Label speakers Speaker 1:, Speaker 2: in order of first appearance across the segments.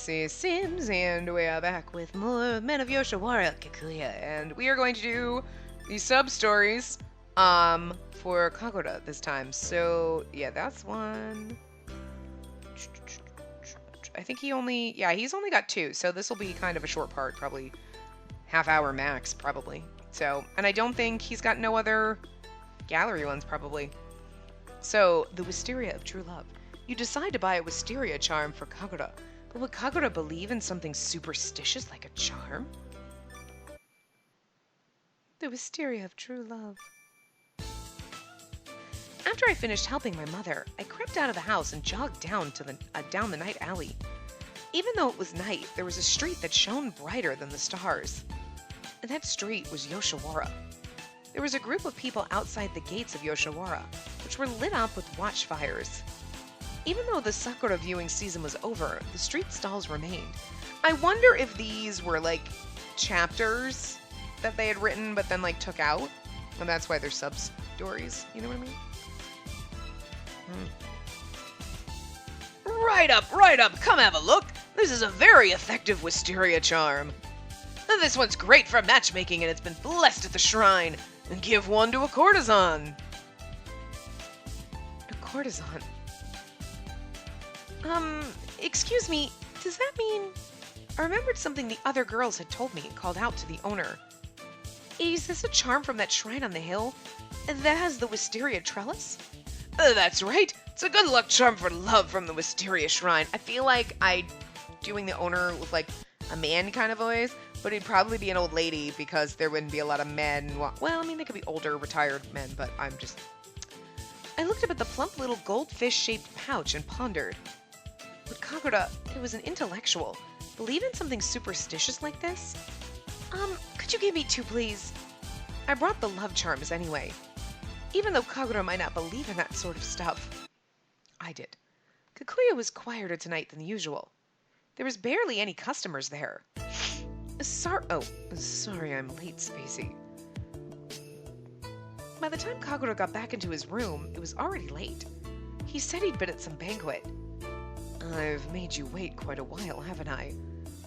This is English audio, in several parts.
Speaker 1: Spacey Sims, and we are back with more Men of Yoshiwara, Kikuya, and we are going to do the sub-stories, for Kagura this time. So, yeah, that's one. I think he's only got two, so this will be kind of a short part, probably half-hour max, probably. So, and I don't think he's got no other gallery ones, probably. So, the Wisteria of True Love. You decide to buy a Wisteria charm for Kagura, but would Kagura believe in something superstitious like a charm? The Wisteria of True Love. After I finished helping my mother, I crept out of the house and jogged down to down the night alley. Even though it was night, there was a street that shone brighter than the stars. And that street was Yoshiwara. There was a group of people outside the gates of Yoshiwara, which were lit up with watchfires. Even though the Sakura viewing season was over, the street stalls remained. I wonder if these were, like, chapters that they had written but then, like, took out. And that's why they're sub-stories. You know what I mean? Right up! Come have a look! This is a very effective Wisteria charm. This one's great for matchmaking and it's been blessed at the shrine. And give one to a courtesan. A courtesan? Excuse me, does that mean... I remembered something the other girls had told me and called out to the owner. Is this a charm from that shrine on the hill that has the Wisteria trellis? That's right. It's a good luck charm for love from the Wisteria shrine. I feel like doing the owner with like a man kind of voice, but he'd probably be an old lady because there wouldn't be a lot of men. Well, I mean, they could be older, retired men, but I looked up at the plump little goldfish-shaped pouch and pondered. Would Kagura, who was an intellectual, believe in something superstitious like this? Could you give me two, please? I brought the love charms anyway. Even though Kagura might not believe in that sort of stuff. I did. Kikuya was quieter tonight than usual. There was barely any customers there. Sorry I'm late, Spacey. By the time Kagura got back into his room, it was already late. He said he'd been at some banquet. I've made you wait quite a while, haven't I?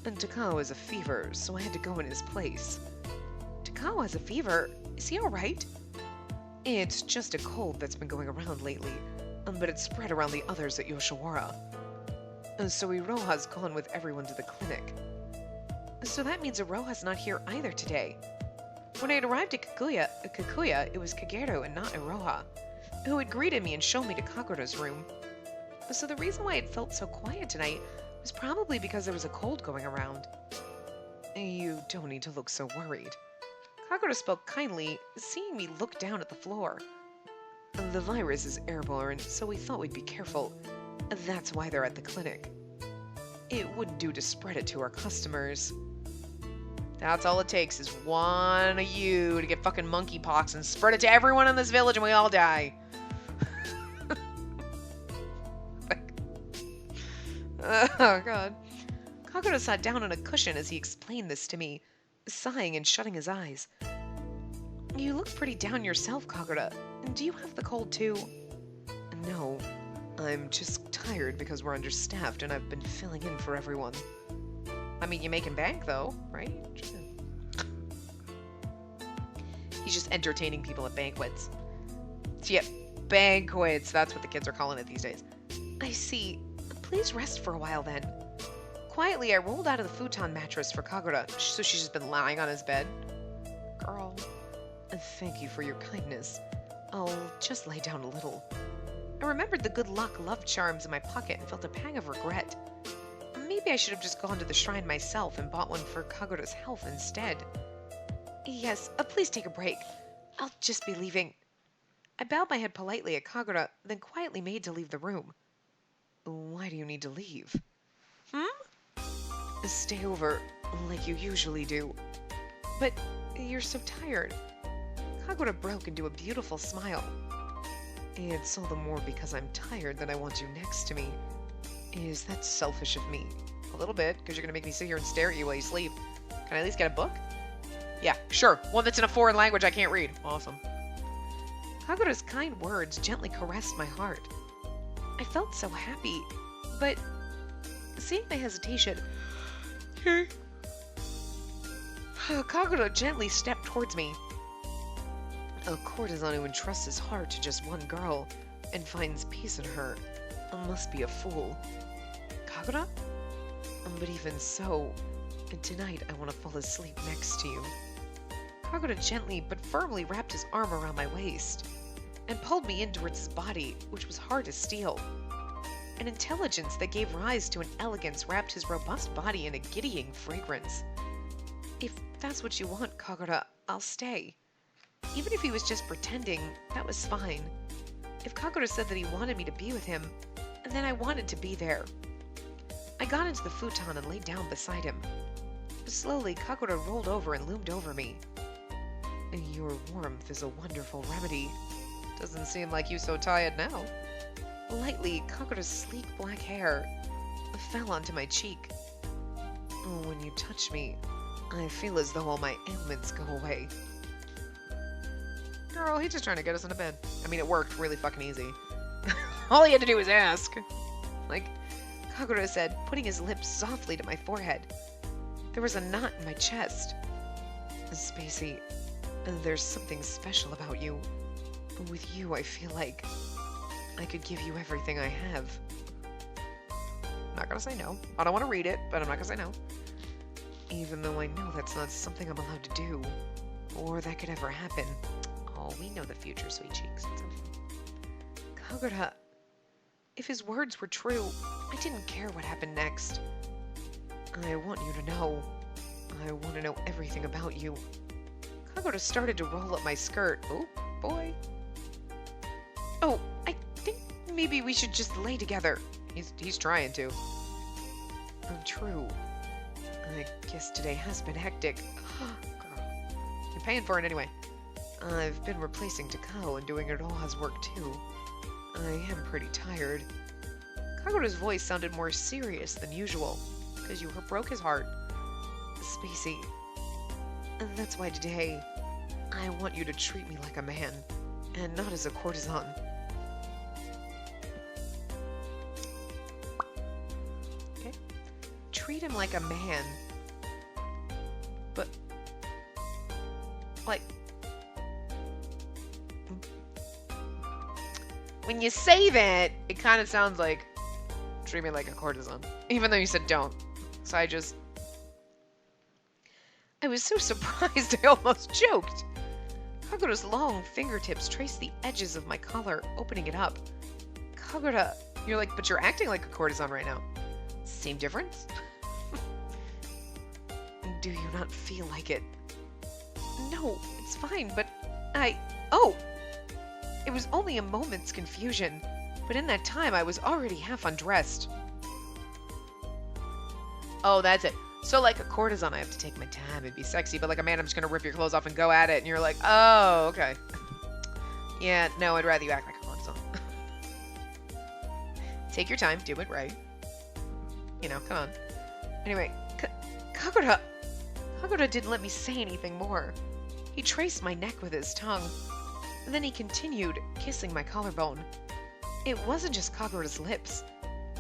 Speaker 1: And Takao has a fever, so I had to go in his place. Takao has a fever? Is he alright? It's just a cold that's been going around lately, but it's spread around the others at Yoshiwara. So Iroha's gone with everyone to the clinic. So that means Iroha's not here either today. When I had arrived at Kikuya, it was Kagero and not Iroha, who had greeted me and shown me to Kagura's room. So the reason why it felt so quiet tonight was probably because there was a cold going around. You don't need to look so worried. Kagura spoke kindly, seeing me look down at the floor. The virus is airborne, so we thought we'd be careful. That's why they're at the clinic. It wouldn't do to spread it to our customers. That's all it takes is one of you to get fucking monkeypox and spread it to everyone in this village and we all die. Oh, God. Kagura sat down on a cushion as he explained this to me, sighing and shutting his eyes. You look pretty down yourself, Kagura. Do you have the cold, too? No. I'm just tired because we're understaffed and I've been filling in for everyone. I mean, you're making bank, though, right? He's just entertaining people at banquets. Yeah, banquets. That's what the kids are calling it these days. I see. Please rest for a while, then. Quietly, I rolled out of the futon mattress for Kagura, so she's just been lying on his bed. Girl. Thank you for your kindness. I'll just lay down a little. I remembered the good luck love charms in my pocket and felt a pang of regret. Maybe I should have just gone to the shrine myself and bought one for Kagura's health instead. Yes, please take a break. I'll just be leaving. I bowed my head politely at Kagura, then quietly made to leave the room. Why do you need to leave? Stay over, like you usually do. But you're so tired. Kagura broke into a beautiful smile. It's all the more because I'm tired that I want you next to me. Is that selfish of me? A little bit, because you're going to make me sit here and stare at you while you sleep. Can I at least get a book? Yeah, sure. One that's in a foreign language I can't read. Awesome. Kagura's kind words gently caressed my heart. I felt so happy, but Seeing my hesitation, Kagura gently stepped towards me. A courtesan who entrusts his heart to just one girl and finds peace in her must be a fool. Kagura? But even so, tonight I want to fall asleep next to you. Kagura gently but firmly wrapped his arm around my waist and pulled me in towards his body, which was hard to steal. An intelligence that gave rise to an elegance wrapped his robust body in a giddying fragrance. If that's what you want, Kagura, I'll stay. Even if he was just pretending, that was fine. If Kagura said that he wanted me to be with him, then I wanted to be there. I got into the futon and laid down beside him. Slowly, Kagura rolled over and loomed over me. Your warmth is a wonderful remedy. Doesn't seem like you so tired now. Lightly, Kagura's sleek black hair fell onto my cheek. When you touch me, I feel as though all my ailments go away. Girl, he's just trying to get us into bed. I mean, it worked really fucking easy. All he had to do was ask. Like Kagura said, putting his lips softly to my forehead. There was a knot in my chest. Spacey, there's something special about you. With you, I feel like I could give you everything I have. Not gonna say no. I don't want to read it, but I'm not gonna say no. Even though I know that's not something I'm allowed to do, or that could ever happen. Oh, we know the future, sweet cheeks. It's okay. Kagura, if his words were true, I didn't care what happened next. I want you to know. I want to know everything about you. Kagura started to roll up my skirt. Oh, boy. Oh, I think maybe we should just lay together. He's trying to. True. I guess today has been hectic. Girl, you're paying for it anyway. I've been replacing Takao and doing it all as work too. I am pretty tired. Kagura's voice sounded more serious than usual, because you broke his heart. Spacey, and that's why today, I want you to treat me like a man, and not as a courtesan. Okay? Treat him like a man. But, like, when you say that, it kind of sounds like, treat me like a courtesan. Even though you said don't. So I was so surprised I almost choked. Kagura's long fingertips traced the edges of my collar, opening it up. Kagura, you're like, but you're acting like a courtesan right now. Same difference? Do you not feel like it? No, it's fine, but oh! It was only a moment's confusion, but in that time I was already half undressed. Oh, that's it. So like a courtesan, I have to take my time and be sexy, but like a man, I'm just gonna rip your clothes off and go at it, and you're like, oh, okay. Yeah, no, I'd rather you act like a courtesan. Take your time, do it right. You know, come on. Anyway, Kagura didn't let me say anything more. He traced my neck with his tongue, and then he continued, kissing my collarbone. It wasn't just Kagura's lips.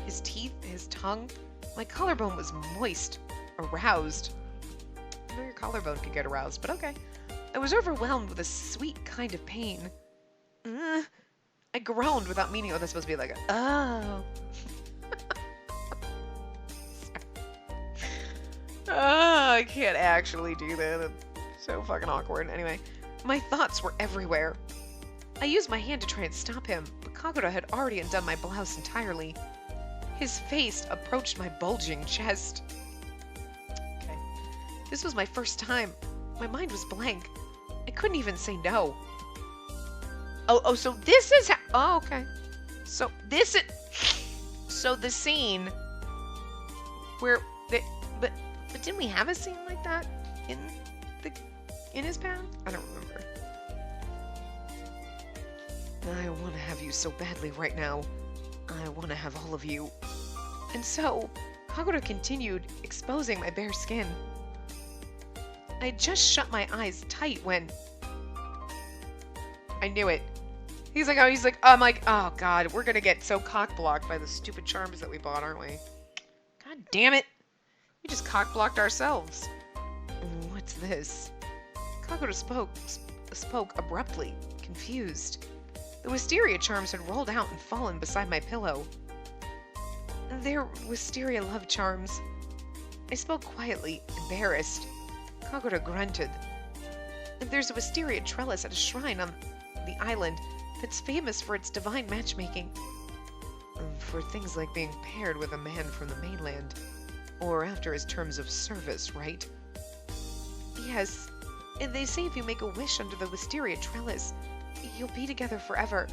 Speaker 1: His teeth, his tongue. My collarbone was moist, aroused. I know your collarbone could get aroused, but okay. I was overwhelmed with a sweet kind of pain. I groaned without meaning. Oh, that's supposed to be like a, oh. Oh, I can't actually do that. It's so fucking awkward. Anyway, my thoughts were everywhere. I used my hand to try and stop him, but Kagura had already undone my blouse entirely. His face approached my bulging chest. Okay. This was my first time. My mind was blank. I couldn't even say no. Oh, so this is how... Oh, okay. So this is... So the scene where... But didn't we have a scene like that in his past? I don't remember. I want to have you so badly right now. I want to have all of you. And so, Kagura continued, exposing my bare skin. I had just shut my eyes tight when... I knew it. I'm like, oh god, we're gonna get so cock-blocked by the stupid charms that we bought, aren't we? God God damn it! We just cock-blocked ourselves. What's this? Kagura spoke abruptly, confused. The wisteria charms had rolled out and fallen beside my pillow. They're wisteria love charms. I spoke quietly, embarrassed. Kagura grunted. There's a wisteria trellis at a shrine on the island that's famous for its divine matchmaking. For things like being paired with a man from the mainland. Or after his terms of service, right? Yes. And they say if you make a wish under the wisteria trellis, you'll be together forever.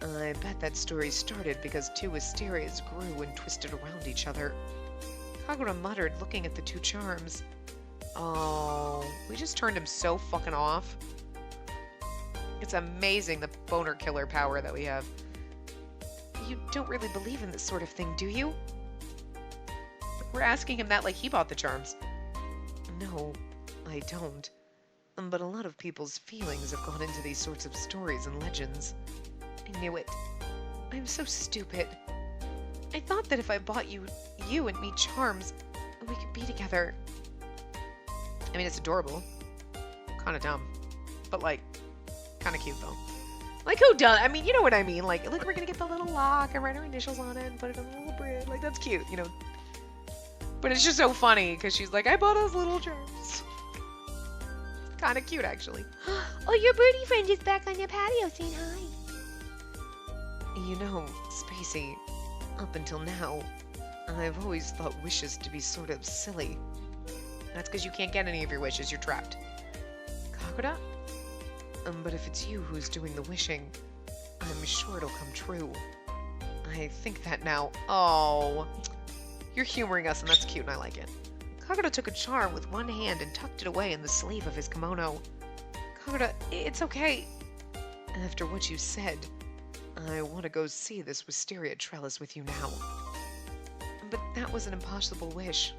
Speaker 1: I bet that story started because two wisterias grew and twisted around each other. Kagura muttered, looking at the two charms. Oh, we just turned him so fucking off. It's amazing the boner killer power that we have. You don't really believe in this sort of thing, do you? We're asking him that like he bought the charms. No, I don't. But a lot of people's feelings have gone into these sorts of stories and legends. I knew it. I'm so stupid. I thought that if I bought you and me charms, we could be together. I mean, it's adorable. Kind of dumb. But, like, kind of cute, though. Like, who does? I mean, you know what I mean. Like, look, we're going to get the little lock and write our initials on it and put it on the little bridge. Like, that's cute, you know. But it's just so funny because she's like, I bought us little charms. Kind of cute, actually.
Speaker 2: Oh, your birdie friend is back on your patio saying hi.
Speaker 1: You know, Spacey, up until now, I've always thought wishes to be sort of silly. That's because you can't get any of your wishes, you're trapped. Kagura? But if it's you who's doing the wishing, I'm sure it'll come true. I think that now. Oh, you're humoring us and that's cute and I like it. Kagura took a charm with one hand and tucked it away in the sleeve of his kimono. Kagura, it's okay. After what you said, I want to go see this wisteria trellis with you now. But that was an impossible wish.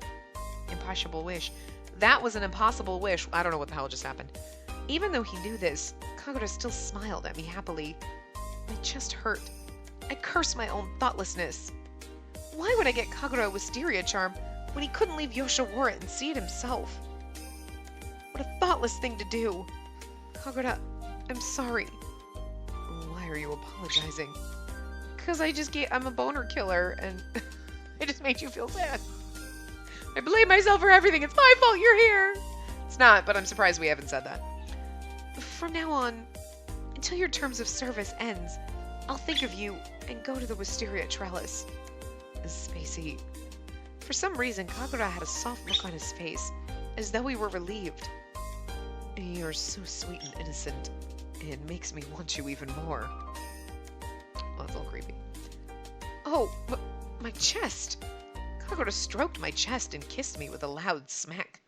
Speaker 1: Impossible wish. That was an impossible wish. I don't know what the hell just happened. Even though he knew this, Kagura still smiled at me happily. My chest hurt. I cursed my own thoughtlessness. Why would I get Kagura a wisteria charm when he couldn't leave Yoshiwara and see it himself? What a thoughtless thing to do. Kagura, I'm sorry. Why are you apologizing? Because I'm a boner killer and I just made you feel sad. I blame myself for everything. It's my fault you're here. It's not, but I'm surprised we haven't said that. From now on, until your terms of service ends, I'll think of you and go to the wisteria trellis. Spacey. For some reason, Kagura had a soft look on his face, as though he were relieved. You're so sweet and innocent. It makes me want you even more. Oh, that's a little creepy. Oh, my chest! Kagura stroked my chest and kissed me with a loud smack.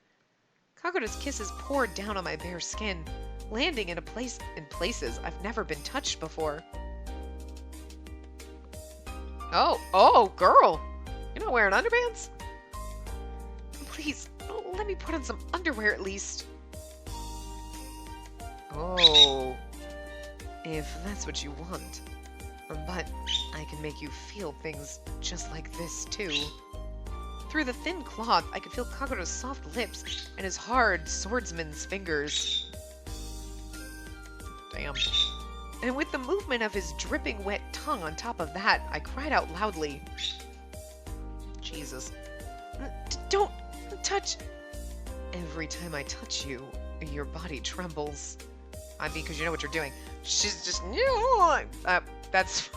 Speaker 1: Kagura's kisses poured down on my bare skin, landing in places I've never been touched before. Oh, girl! You're not wearing underpants? Please, let me put on some underwear at least. Oh, if that's what you want. But I can make you feel things just like this, too. Through the thin cloth, I could feel Kagura's soft lips and his hard swordsman's fingers. Damn. And with the movement of his dripping wet tongue on top of that, I cried out loudly. Jesus. Don't touch. Every time I touch you, your body trembles. I mean, because you know what you're doing. She's just... that's...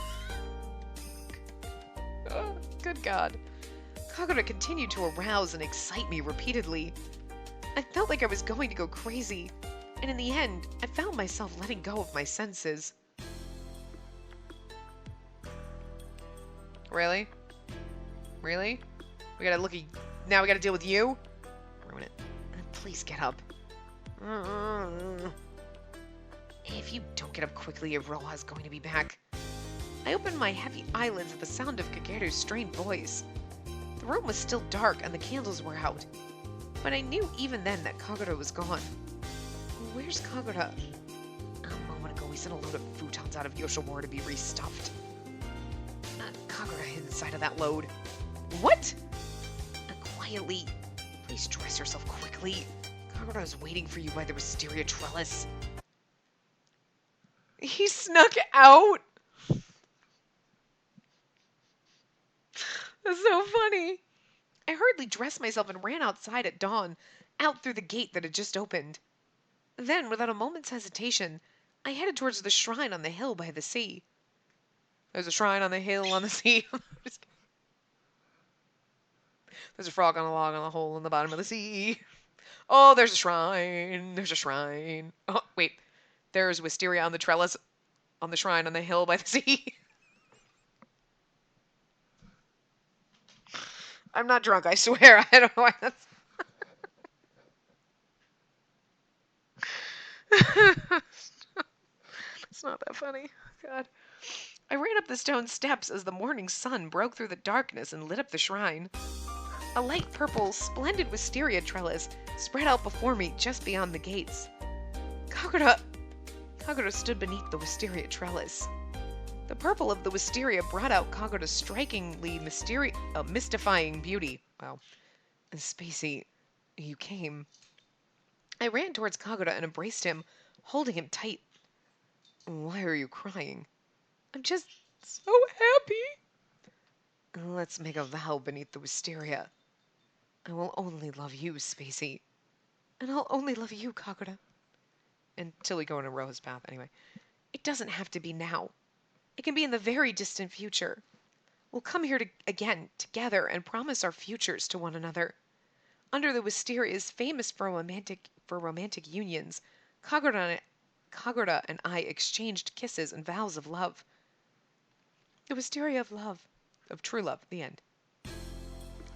Speaker 1: Oh, good God. Kagura continued to arouse and excite me repeatedly. I felt like I was going to go crazy, and in the end, I found myself letting go of my senses. Really? Really? Now we gotta deal with you? Ruin it. Please get up. If you don't get up quickly, Iroha's going to be back. I opened my heavy eyelids at the sound of Kageru's strained voice. The room was still dark and the candles were out, but I knew even then that Kagura was gone. Where's Kagura? A moment ago we sent a load of futons out of Yoshiwara to be restuffed. Kagura hid inside of that load. What? Quietly. Please dress yourself quickly. Kagura is waiting for you by the wisteria trellis. He snuck out. That's so funny. I hurriedly dressed myself and ran outside at dawn, out through the gate that had just opened. Then, without a moment's hesitation, I headed towards the shrine on the hill by the sea. There's a shrine on the hill on the sea. There's a frog on a log on a hole in the bottom of the sea. Oh, there's a shrine. There's a shrine. Oh, wait. There's wisteria on the trellis on the shrine on the hill by the sea. I'm not drunk, I swear. I don't know why that's... It's not that funny. God. I ran up the stone steps as the morning sun broke through the darkness and lit up the shrine. A light purple, splendid wisteria trellis spread out before me just beyond the gates. Kagura stood beneath the wisteria trellis. The purple of the wisteria brought out Kagura's strikingly mystifying beauty. Wow. And Spacey, you came. I ran towards Kagura and embraced him, holding him tight. Why are you crying? I'm just so happy. Let's make a vow beneath the wisteria. I will only love you, Spacey. And I'll only love you, Kagura. Until we go on a rose path, anyway. It doesn't have to be now. It can be in the very distant future. We'll come here again, together, and promise our futures to one another. Under the wisteria is famous for romantic unions. Kagura and I exchanged kisses and vows of love. The wisteria of love. Of true love. The end.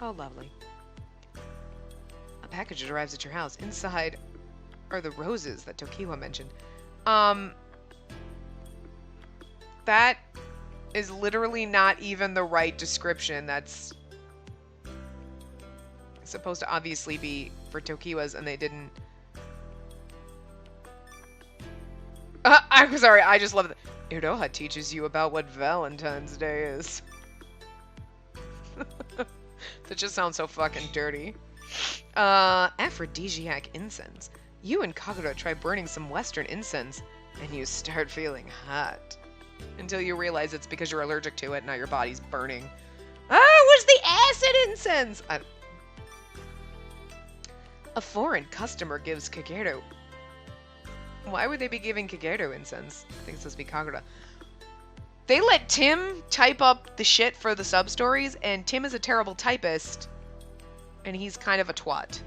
Speaker 1: Oh, lovely. A package arrives at your house. Inside are the roses that Tokiwa mentioned. That is literally not even the right description. That's supposed to obviously be for Tokiwa's, and they didn't. I'm sorry, I just love it. Iroha teaches you about what Valentine's Day is. That just sounds so fucking dirty. Aphrodisiac incense. You and Kagura try burning some Western incense, and you start feeling hot. Until you realize it's because you're allergic to it, now your body's burning. What's the acid incense? A foreign customer gives Kageru. Why would they be giving Kageru incense? I think it's supposed to be Kagura. They let Tim type up the shit for the sub-stories, and Tim is a terrible typist, and he's kind of a twat.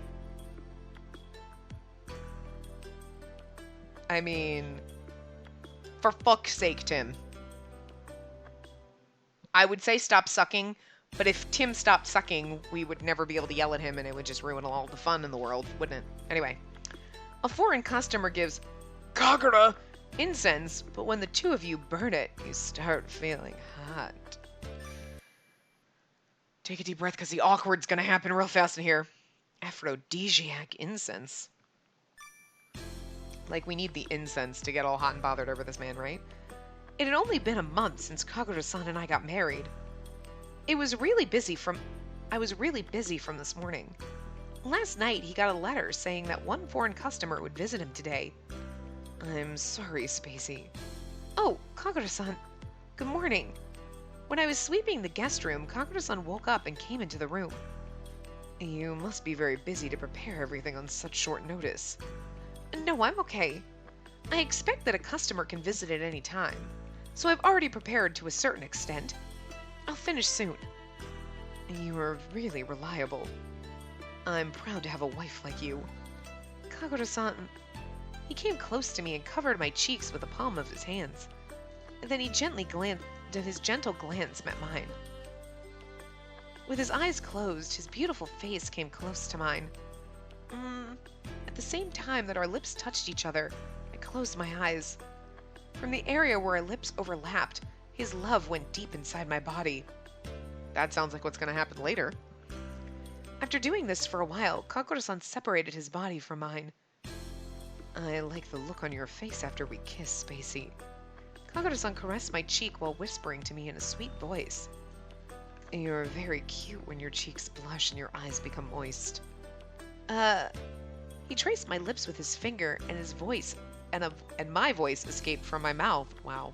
Speaker 1: I mean, for fuck's sake, Tim. I would say stop sucking, but if Tim stopped sucking, we would never be able to yell at him, and it would just ruin all the fun in the world, wouldn't it? Anyway, a foreign customer gives Kagura incense, but when the two of you burn it, you start feeling hot. Take a deep breath, because the awkward's gonna happen real fast in here. Aphrodisiac incense. Like, we need the incense to get all hot and bothered over this man, right? It had only been a month since Kagura-san and I got married. I was really busy from this morning. Last night, he got a letter saying that one foreign customer would visit him today. I'm sorry, Spacey. Oh, Kagura-san. Good morning. When I was sweeping the guest room, Kagura-san woke up and came into the room. You must be very busy to prepare everything on such short notice. No, I'm okay. I expect that a customer can visit at any time, so I've already prepared to a certain extent. I'll finish soon. You are really reliable. I'm proud to have a wife like you. Kagura-san... He came close to me and covered my cheeks with the palm of his hands. And then his gentle glance met mine. With his eyes closed, his beautiful face came close to mine. At the same time that our lips touched each other, I closed my eyes. From the area where our lips overlapped, his love went deep inside my body. That sounds like what's going to happen later. After doing this for a while, Kagura-san separated his body from mine. I like the look on your face after we kiss, Spacey. Kagura-san caressed my cheek while whispering to me in a sweet voice. You're very cute when your cheeks blush and your eyes become moist. He traced my lips with his finger, and his voice, and my voice escaped from my mouth. Wow.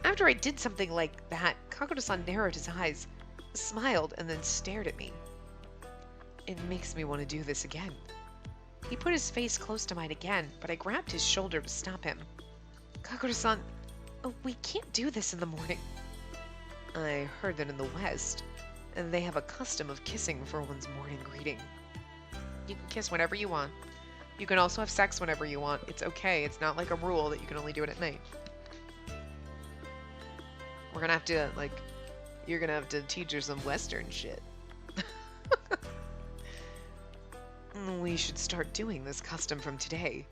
Speaker 1: After I did something like that, Kagoto-san narrowed his eyes, smiled, and then stared at me. It makes me want to do this again. He put his face close to mine again, but I grabbed his shoulder to stop him. Kagoto-san, we can't do this in the morning. I heard that in the West, they have a custom of kissing for one's morning greeting. You can kiss whenever you want. You can also have sex whenever you want. It's okay. It's not like a rule that you can only do it at night. We're gonna have to, you're gonna have to teach her some Western shit. We should start doing this custom from today.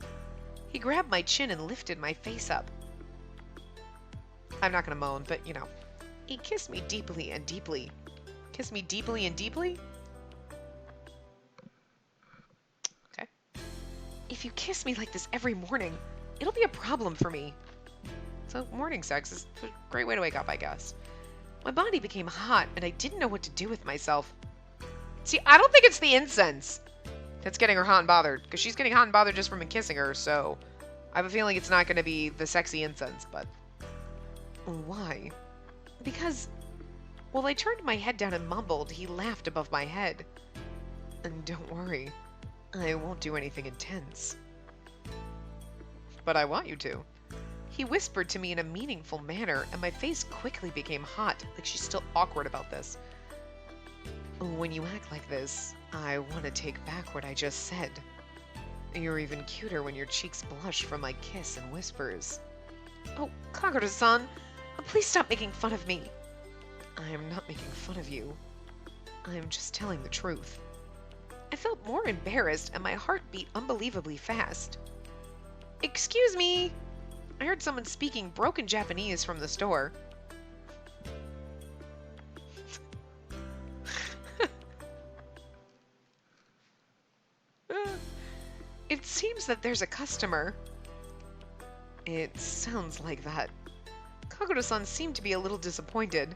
Speaker 1: He grabbed my chin and lifted my face up. I'm not gonna moan, but you know. He kissed me deeply and deeply. Kissed me deeply and deeply? Okay. If you kiss me like this every morning, it'll be a problem for me. So morning sex is a great way to wake up, I guess. My body became hot, and I didn't know what to do with myself. See, I don't think it's the incense that's getting her hot and bothered, because she's getting hot and bothered just from me kissing her, so I have a feeling it's not going to be the sexy incense, but... Why? Because... Well, I turned my head down and mumbled. He laughed above my head. And don't worry, I won't do anything intense. But I want you to. He whispered to me in a meaningful manner, and my face quickly became hot, like she's still awkward about this. When you act like this, I want to take back what I just said. You're even cuter when your cheeks blush from my kiss and whispers. Oh, Kagoto-san, please stop making fun of me. I am not making fun of you. I am just telling the truth. I felt more embarrassed, and my heart beat unbelievably fast. Excuse me! I heard someone speaking broken Japanese from the store. It seems that there's a customer. It sounds like that. Kagoto-san seemed to be a little disappointed.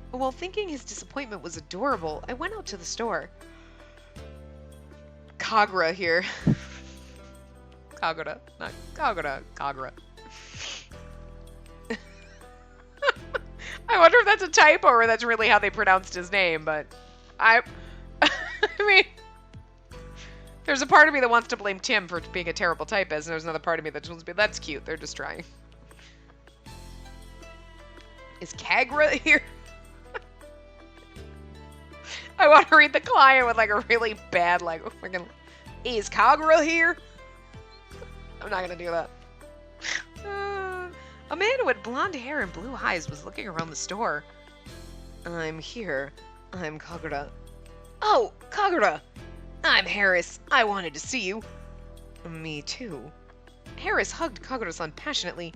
Speaker 1: While thinking his disappointment was adorable, I went out to the store. Kagura here. Kagura, not Kagura, Kagura. I wonder if that's a typo or that's really how they pronounced his name, but I mean, there's a part of me that wants to blame Tim for being a terrible typist, and there's another part of me that just wants to be, that's cute, they're just trying. Is Kagura here? I want to read the client with like a really bad, like, freaking, is Kagura here? I'm not going to do that. A man who had blonde hair and blue eyes was looking around the store. I'm here. I'm Kagura. Oh, Kagura! I'm Harris. I wanted to see you. Me too. Harris hugged Kagura-san passionately.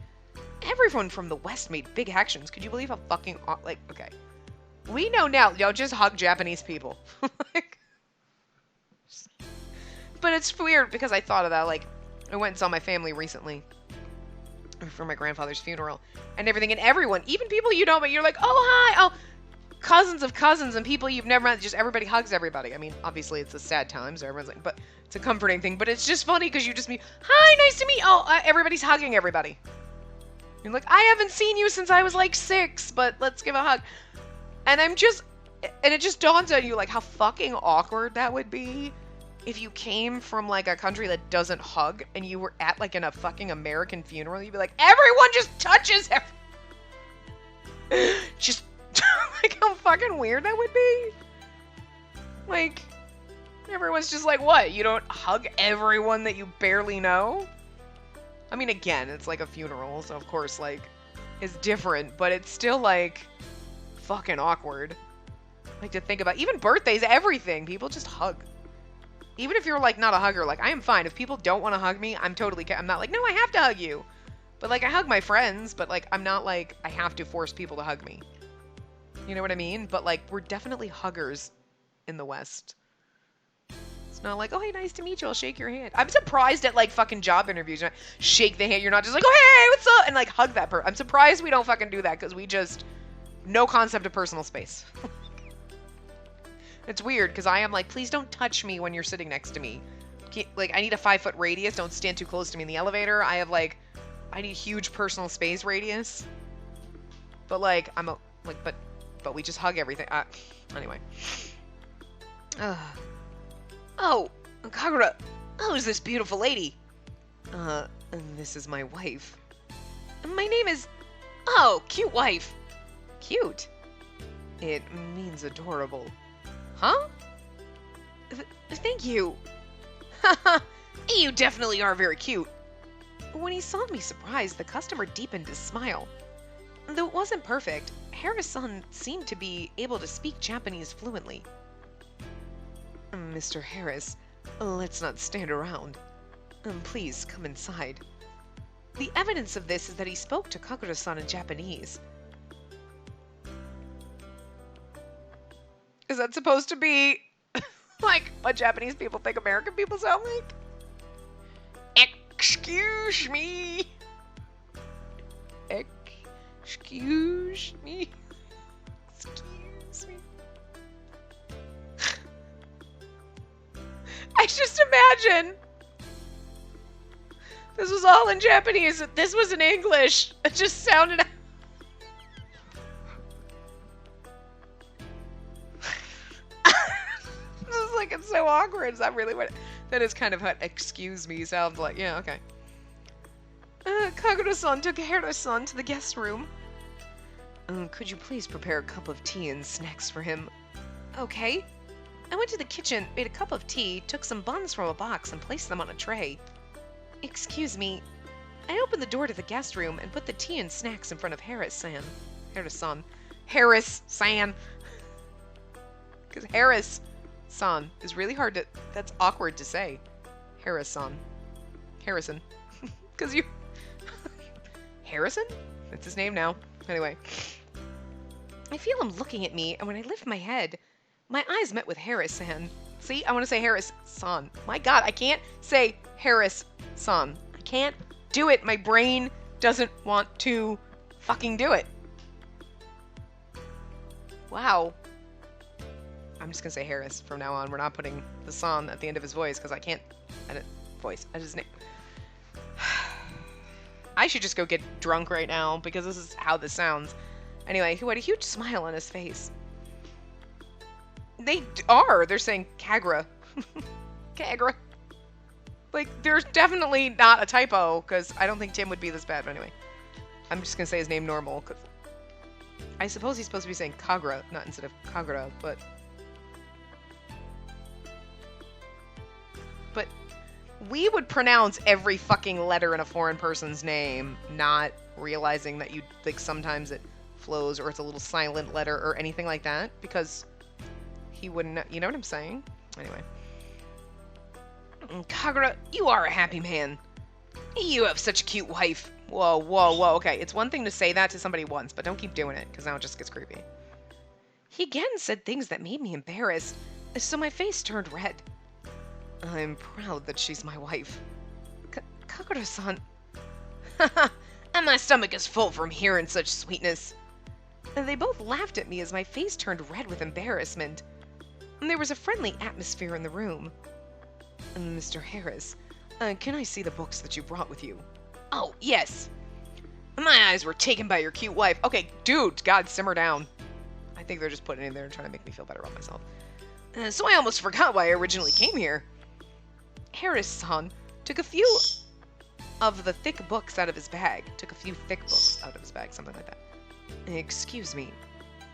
Speaker 1: Everyone from the West made big actions. Could you believe how fucking, like, okay. We know now, yo, just hug Japanese people. Like, but it's weird because I thought of that, like, I went and saw my family recently for my grandfather's funeral and everything, and everyone, even people you know, but you're like, oh, hi, oh, cousins of cousins and people you've never met, just everybody hugs everybody. I mean, obviously it's a sad time, so everyone's like, but it's a comforting thing, but it's just funny because you just meet, hi, nice to meet you. Oh, everybody's hugging everybody. You're like, I haven't seen you since I was like 6, but let's give a hug. And it just dawns on you, like, how fucking awkward that would be if you came from, like, a country that doesn't hug and you were at, like, in a fucking American funeral. You'd be like, everyone just touches just, like, how fucking weird that would be. Like, everyone's just like, what? You don't hug everyone that you barely know? I mean, again, it's like a funeral, so of course, like, it's different, but it's still, like, fucking awkward. Like, to think about, even birthdays, everything, people just hug. Even if you're, like, not a hugger, like, I am fine. If people don't want to hug me, I'm not like, no, I have to hug you. But, like, I hug my friends, but, like, I'm not, like, I have to force people to hug me. You know what I mean? But, like, we're definitely huggers in the West. It's not like, oh, hey, nice to meet you, I'll shake your hand. I'm surprised at, like, fucking job interviews. You know, shake the hand, you're not just like, oh, hey, what's up? And, like, hug that person. I'm surprised we don't fucking do that, because we just no concept of personal space. It's weird because I am like, please don't touch me when you're sitting next to me. Like, I need a 5-foot radius. Don't stand too close to me in the elevator. I need huge personal space radius. But like, but we just hug everything. Anyway. Oh, Kagura. Oh, is this beautiful lady? This is my wife. My name is... Oh, cute wife. Cute. It means adorable. Huh? Thank you. Haha, you definitely are very cute. When he saw me surprised, the customer deepened his smile. Though it wasn't perfect, Harris-san seemed to be able to speak Japanese fluently. Mr. Harris, let's not stand around. Please come inside. The evidence of this is that he spoke to Kagura-san in Japanese. Is that supposed to be like what Japanese people think American people sound like? Excuse me. Excuse me. Excuse me. I just imagine this was all in Japanese. This was in English. It just sounded... This is like, it's so awkward. Is that really what... That is kind of what excuse me sounds like. Yeah, okay. Kagura-san took Hera-san to the guest room. Could you please prepare a cup of tea and snacks for him? Okay. I went to the kitchen, made a cup of tea, took some buns from a box, and placed them on a tray. Excuse me. I opened the door to the guest room and put the tea and snacks in front of Harris-san. Harris-san. Harris-san. Because Harris-san is really hard to... That's awkward to say. Harris-san. Harrison. Because you... Harrison? That's his name now. Anyway. I feel him looking at me, and when I lift my head, my eyes met with Harris-san. See? I want to say Harris-san. My God, I can't say Harris-san. I can't do it. My brain doesn't want to fucking do it. Wow. I'm just going to say Harris from now on. We're not putting the san at the end of his voice because I can't edit voice. I just name. I should just go get drunk right now because this is how this sounds. Anyway, who had a huge smile on his face. They are. They're saying Kagura. Kagura. Like, there's definitely not a typo because I don't think Tim would be this bad. But anyway, I'm just going to say his name normal because I suppose he's supposed to be saying Kagura, not instead of Kagura, but we would pronounce every fucking letter in a foreign person's name, not realizing that you, like, sometimes it flows or it's a little silent letter or anything like that, because he wouldn't, you know what I'm saying? Anyway. Kagura, you are a happy man. You have such a cute wife. Whoa, whoa, whoa. Okay, it's one thing to say that to somebody once, but don't keep doing it, because now it just gets creepy. He again said things that made me embarrassed, so my face turned red. I'm proud that she's my wife. Kagura-san. And my stomach is full from hearing such sweetness. And they both laughed at me as my face turned red with embarrassment. And there was a friendly atmosphere in the room. Mr. Harris, can I see the books that you brought with you? Oh, yes. My eyes were taken by your cute wife. Okay, dude, God, simmer down. I think they're just putting it in there and trying to make me feel better about myself. So I almost forgot why I originally came here. Harris-san took a few of the thick books out of his bag. Something like that. Excuse me.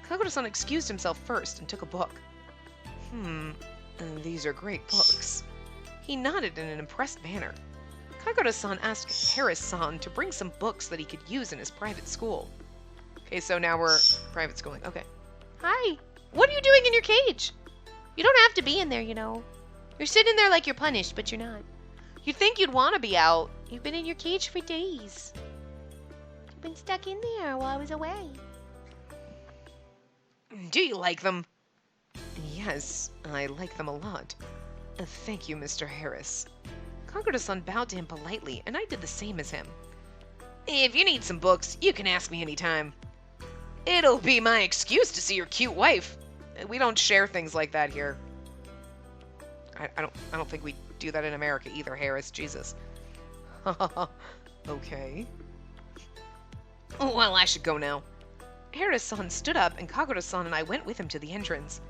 Speaker 1: Kagura-san excused himself first and took a book. These are great books. He nodded in an impressed manner. Kagura-san asked Harris-san to bring some books that he could use in his private school. Okay, so now we're private schooling. Okay.
Speaker 2: Hi. What are you doing in your cage? You don't have to be in there, you know. You're sitting there like you're punished, but you're not. You'd think you'd want to be out. You've been in your cage for days. You've been stuck in there while I was away.
Speaker 1: Do you like them? Yes, I like them a lot. Thank you, Mr. Harris. Kagura-san bowed to him politely, and I did the same as him. If you need some books, you can ask me anytime. It'll be my excuse to see your cute wife. We don't share things like that here. I don't think we do that in America either, Harris. Jesus. Okay. Well, I should go now. Harris-san stood up, and Kagura-san and I went with him to the entrance.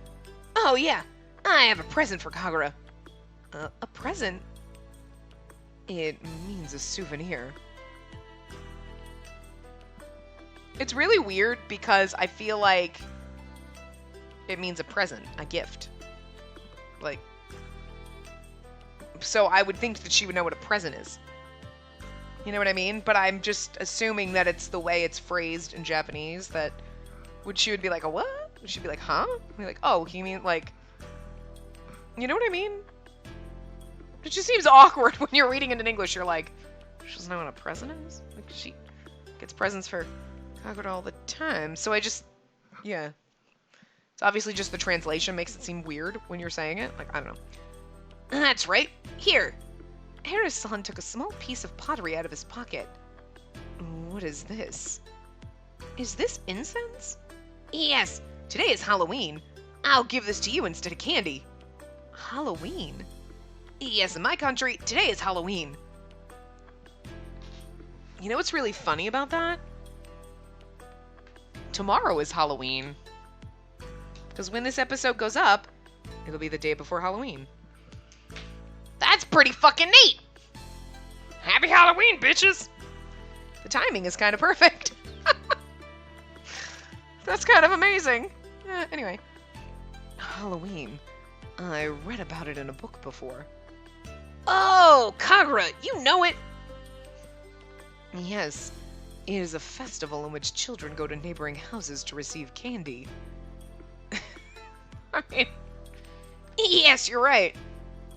Speaker 1: Oh, yeah. I have a present for Kagura. A present? It means a souvenir. It's really weird because I feel like it means a present, a gift. Like, so I would think that she would know what a present is. You know what I mean? But I'm just assuming that it's the way it's phrased in Japanese, that she would be like, a what? She'd be like, huh? Be like, oh, you mean like, you know what I mean? It just seems awkward when you're reading it in English. You're like, she doesn't know what a present is? Like, she gets presents for Kagura all the time. So I just, yeah. It's obviously just the translation makes it seem weird when you're saying it. Like, I don't know. That's right. Here. Harris-san took a small piece of pottery out of his pocket. What is this? Is this incense? Yes. Today is Halloween. I'll give this to you instead of candy. Halloween? Yes, in my country, today is Halloween. You know what's really funny about that? Tomorrow is Halloween. Because when this episode goes up, it'll be the day before Halloween. That's pretty fucking neat! Happy Halloween, bitches! The timing is kind of perfect. That's kind of amazing. Anyway. Halloween. I read about it in a book before. Oh, Kagura, you know it! Yes. It is a festival in which children go to neighboring houses to receive candy. I mean, yes, you're right.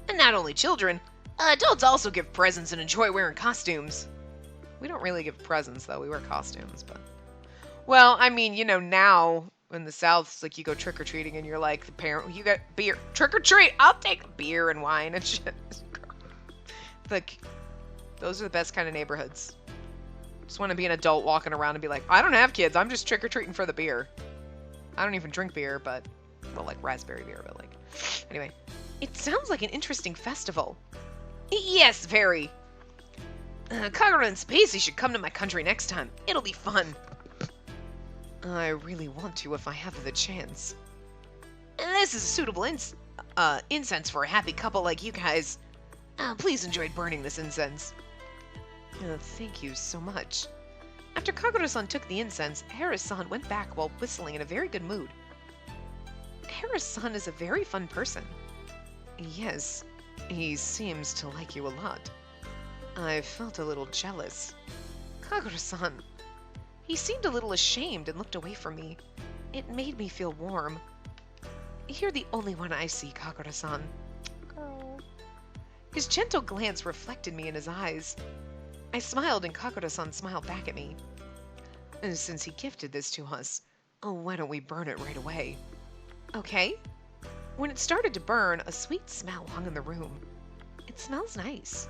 Speaker 1: And not only children, adults also give presents and enjoy wearing costumes. We don't really give presents, though. We wear costumes, but... Well, I mean, you know, now in the South, it's like you go trick-or-treating and you're like, the parent, you got beer. Trick-or-treat! I'll take beer and wine and shit. Like, those are the best kind of neighborhoods. Just want to be an adult walking around and be like, I don't have kids. I'm just trick-or-treating for the beer. I don't even drink beer, but... Well, like raspberry beer, but like... Anyway. It sounds like an interesting festival. Yes, very. Kagura and Spacey should come to my country next time. It'll be fun. I really want to if I have the chance. This is a suitable incense for a happy couple like you guys. Please enjoy burning this incense. Thank you so much. After Kagura-san took the incense, Harris-san went back while whistling in a very good mood. Harris-san is a very fun person. Yes, he seems to like you a lot. I felt a little jealous. Kagura-san. He seemed a little ashamed and looked away from me. It made me feel warm. You're the only one I see, Kagura-san. Oh. His gentle glance reflected me in his eyes. I smiled and Kagura-san smiled back at me. And since he gifted this to us, why don't we burn it right away? Okay. When it started to burn, a sweet smell hung in the room. It smells nice.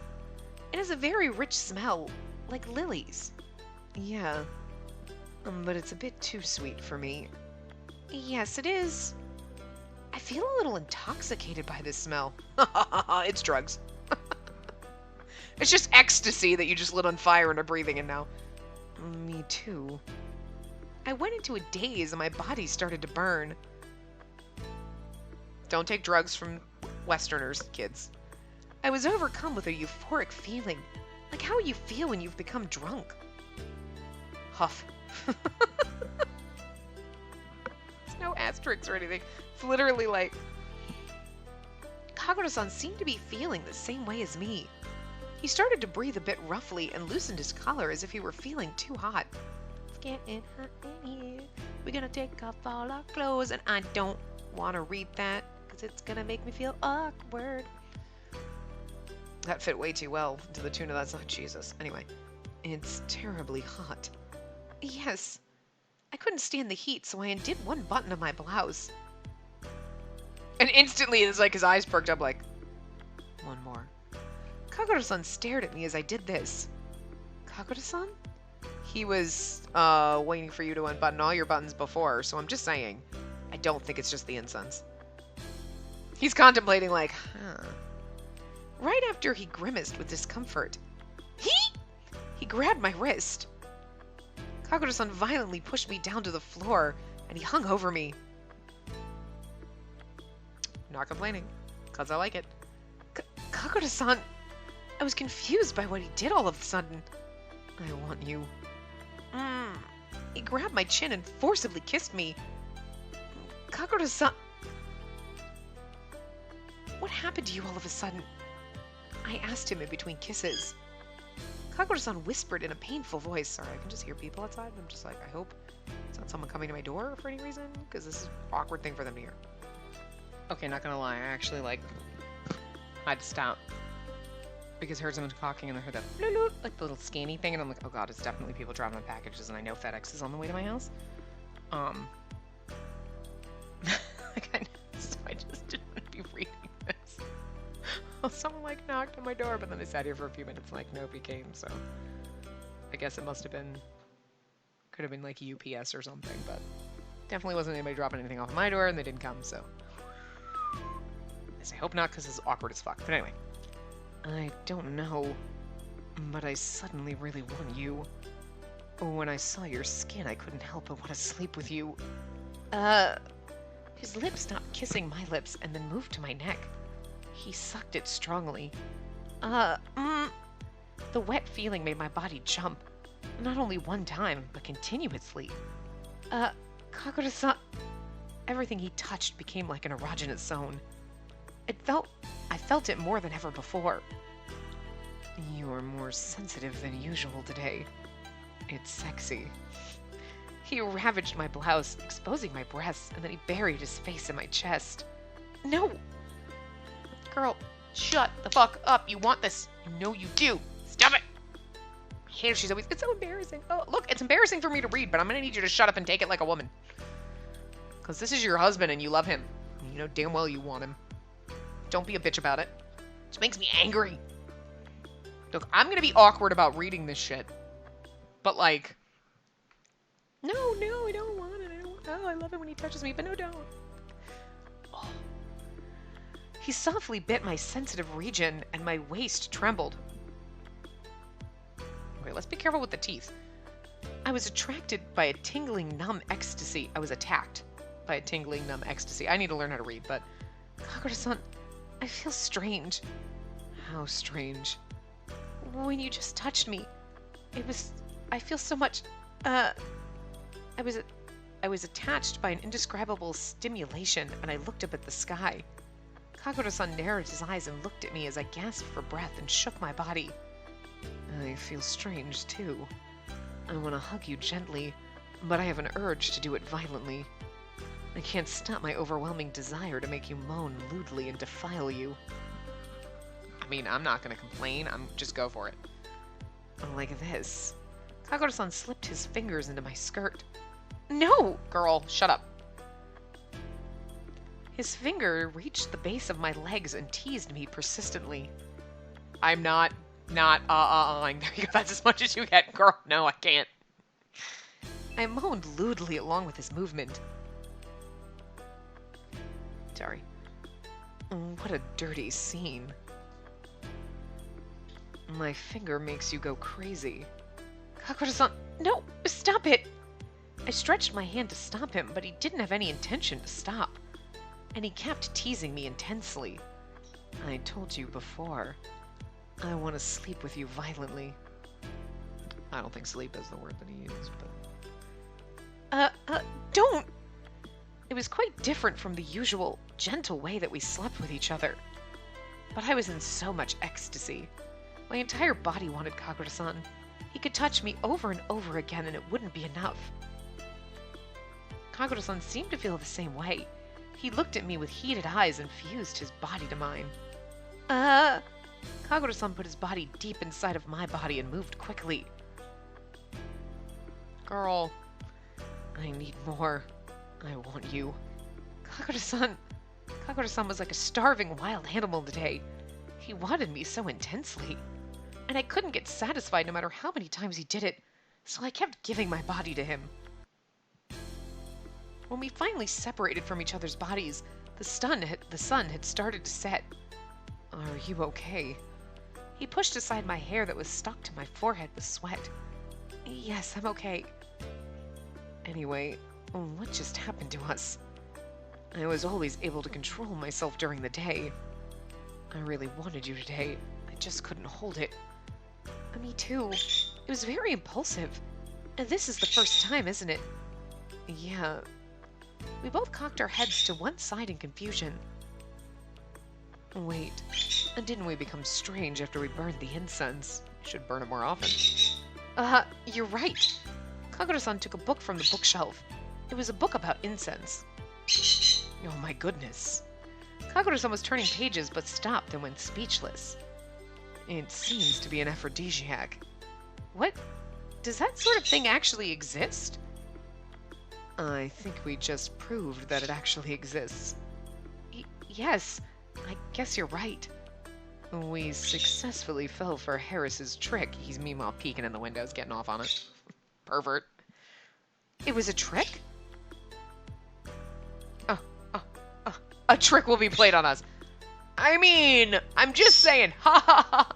Speaker 1: It has a very rich smell, like lilies. Yeah. But it's a bit too sweet for me. Yes, it is. I feel a little intoxicated by this smell. It's drugs. It's just ecstasy that you just lit on fire and are breathing in now. Me too. I went into a daze and my body started to burn. Don't take drugs from Westerners, kids. I was overcome with a euphoric feeling, like how you feel when you've become drunk. Huff. There's no asterisks or anything. It's literally like... Kagura-san seemed to be feeling the same way as me. He started to breathe a bit roughly and loosened his collar as if he were feeling too hot. It's getting hot in here. We're gonna take off all our clothes, and I don't want to read that because it's gonna make me feel awkward. That fit way too well to the tune of that song. Jesus. Anyway, it's terribly hot. Yes. I couldn't stand the heat, so I undid one button of my blouse. And instantly, it's like his eyes perked up like, one more. Kagura-san stared at me as I did this. Kagura-san? He was waiting for you to unbutton all your buttons before, so I'm just saying, I don't think it's just the incense. He's contemplating like, huh. Right after he grimaced with discomfort, he grabbed my wrist. Kagoto-san violently pushed me down to the floor, and he hung over me. Not complaining, because I like it. Kagoto-san, I was confused by what he did all of a sudden. I want you. He grabbed my chin and forcibly kissed me. Kagoto-san... What happened to you all of a sudden? I asked him in between kisses. Kagoto-san whispered in a painful voice. Sorry, I can just hear people outside. I'm just like, I hope it's not someone coming to my door for any reason, because this is an awkward thing for them to hear. Okay, not gonna lie, I actually, like, had to stop. Because I heard someone talking and I heard that, like, the little scanny thing, and I'm like, oh god, it's definitely people dropping my packages, and I know FedEx is on the way to my house. So I just didn't want to be reading this. Someone, like, knocked on my door, but then I sat here for a few minutes and, like, nobody came, so I guess it must have been, could have been, like, UPS or something, but definitely wasn't anybody dropping anything off my door, and they didn't come, so I say hope not, because it's awkward as fuck. But anyway, I don't know, but I suddenly really want you. When I saw your skin, I couldn't help but want to sleep with you. His lips stopped kissing my lips and then moved to my neck. He sucked it strongly. The wet feeling made my body jump. Not only one time, but continuously. Kagoto-san... Everything he touched became like an erogenous zone. I felt it more than ever before. You're more sensitive than usual today. It's sexy. He ravaged my blouse, exposing my breasts, and then he buried his face in my chest. No! Girl, shut the fuck up. You want this. You know you do. Stop it! I hate her. She's always... It's so embarrassing. Oh, look, it's embarrassing for me to read, but I'm gonna need you to shut up and take it like a woman. Because this is your husband and you love him. You know damn well you want him. Don't be a bitch about it. It makes me angry. Look, I'm gonna be awkward about reading this shit. But, like... No, I don't want it. I love it when he touches me, but no, don't. Oh. He softly bit my sensitive region, and my waist trembled. Okay, let's be careful with the teeth. I was attracted by a tingling, numb ecstasy. I was attacked by a tingling, numb ecstasy. I need to learn how to read, but... Kagoto-san, I feel strange. How strange? When you just touched me, I feel so much... I was attached by an indescribable stimulation, and I looked up at the sky. Kagoto-san narrowed his eyes and looked at me as I gasped for breath and shook my body. I feel strange, too. I want to hug you gently, but I have an urge to do it violently. I can't stop my overwhelming desire to make you moan lewdly and defile you. I mean, I'm not going to complain. Just go for it. Like this. Kagoto-san slipped his fingers into my skirt. No! Girl, shut up. His finger reached the base of my legs and teased me persistently. I'm not, there you go, that's as much as you get, girl. No, I can't. I moaned lewdly along with his movement. Sorry. What a dirty scene. My finger makes you go crazy. Kagoto-san, no, stop it! I stretched my hand to stop him, but he didn't have any intention to stop. And he kept teasing me intensely. I told you before, I want to sleep with you violently. I don't think sleep is the word that he used, but... don't! It was quite different from the usual, gentle way that we slept with each other. But I was in so much ecstasy. My entire body wanted Kagoto-san. He could touch me over and over again and it wouldn't be enough. Kagoto-san seemed to feel the same way. He looked at me with heated eyes and fused his body to mine. Kagoto-san put his body deep inside of my body and moved quickly. Girl, I need more. I want you. Kagoto-san was like a starving wild animal today. He wanted me so intensely. And I couldn't get satisfied no matter how many times he did it. so I kept giving my body to him. When we finally separated from each other's bodies, the sun had started to set. Are you okay? He pushed aside my hair that was stuck to my forehead with sweat. Yes, I'm okay. Anyway, what just happened to us? I was always able to control myself during the day. I really wanted you today. I just couldn't hold it. Me too. It was very impulsive. And this is the first time, isn't it? Yeah. We both cocked our heads to one side in confusion. Wait, didn't we become strange after we burned the incense? Should burn it more often. You're right. Kagura-san took a book from the bookshelf. It was a book about incense. Oh my goodness. Kagura-san was turning pages but stopped and went speechless. It seems to be an aphrodisiac. What? Does that sort of thing actually exist? I think we just proved that it actually exists. Yes, I guess you're right. We successfully fell for Harris's trick. He's meanwhile peeking in the windows, getting off on it. Pervert. It was a trick? A trick will be played on us. I mean, I'm just saying, ha ha ha.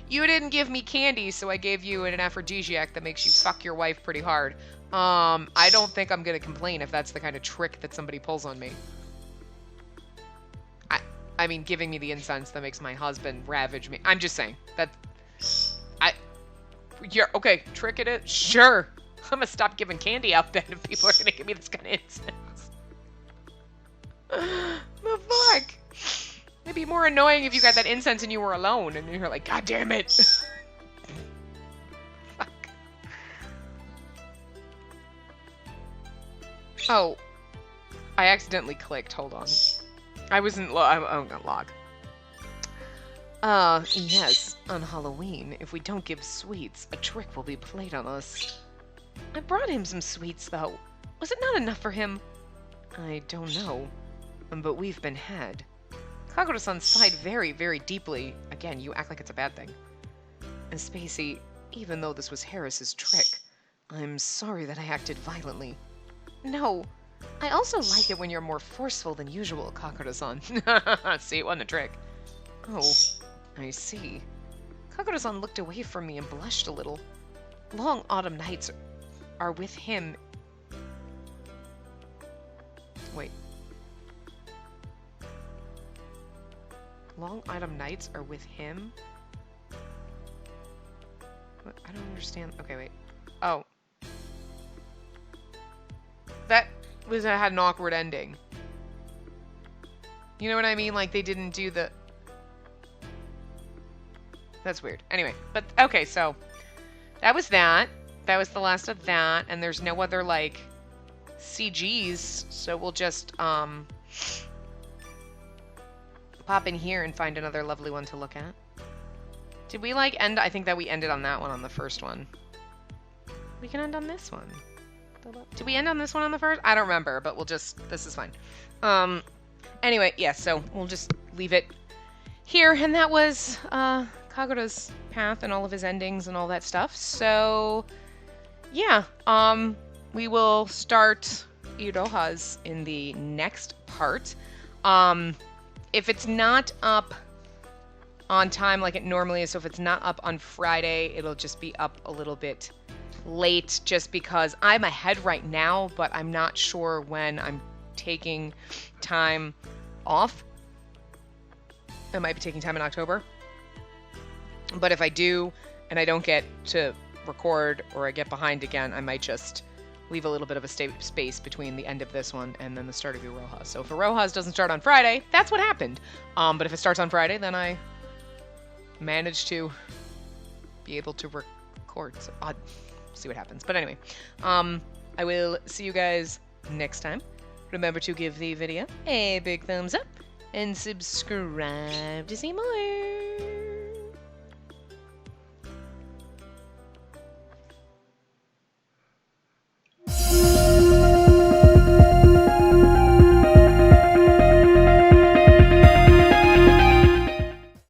Speaker 1: You didn't give me candy, so I gave you an aphrodisiac that makes you fuck your wife pretty hard. I don't think I'm gonna complain if that's the kind of trick that somebody pulls on me. I mean, giving me the incense that makes my husband ravage me. I'm just saying that. Yeah, okay, trick it is. Sure, I'm gonna stop giving candy out then if people are gonna give me this kind of incense. The fuck? It'd be more annoying if you got that incense and you were alone and you're like, God damn it. Fuck. Oh, I accidentally clicked. Hold on. I wasn't not log. Yes, on Halloween, if we don't give sweets, a trick will be played on us. I brought him some sweets, though. Was it not enough for him? I don't know, but we've been had. Kagura-san sighed very, very deeply. Again, you act like it's a bad thing. And Spacey, even though this was Harris's trick, I'm sorry that I acted violently. No, I also like it when you're more forceful than usual, Kagura-san. See, it wasn't a trick. Oh, I see. Kagura-san looked away from me and blushed a little. Long autumn nights are with him. Wait. Long autumn nights are with him? What? I don't understand. Okay, wait. Oh. That had an awkward ending. You know what I mean? Like, they didn't do the... That's weird. Anyway, but, okay, so... That was that. That was the last of that. And there's no other, like, CGs. So we'll just, pop in here and find another lovely one to look at. Did we, like, end... I think that we ended on that one on the first one. We can end on this one. Did we end on this one on the first? I don't remember, but we'll just... This is fine. Anyway, yeah, so we'll just leave it here. And that was Kagura's path and all of his endings and all that stuff. So, yeah. We will start Iroha's in the next part. If it's not up on time like it normally is, so if it's not up on Friday, it'll just be up a little bit late just because I'm ahead right now, but I'm not sure when I'm taking time off. I might be taking time in October. But if I do and I don't get to record or I get behind again, I might just leave a little bit of a space between the end of this one and then the start of Iroha. So if Iroha's doesn't start on Friday, that's what happened. But if it starts on Friday, then I managed to be able to record. So I'll see what happens. But anyway, I will see you guys next time. Remember to give the video a big thumbs up and subscribe to see more.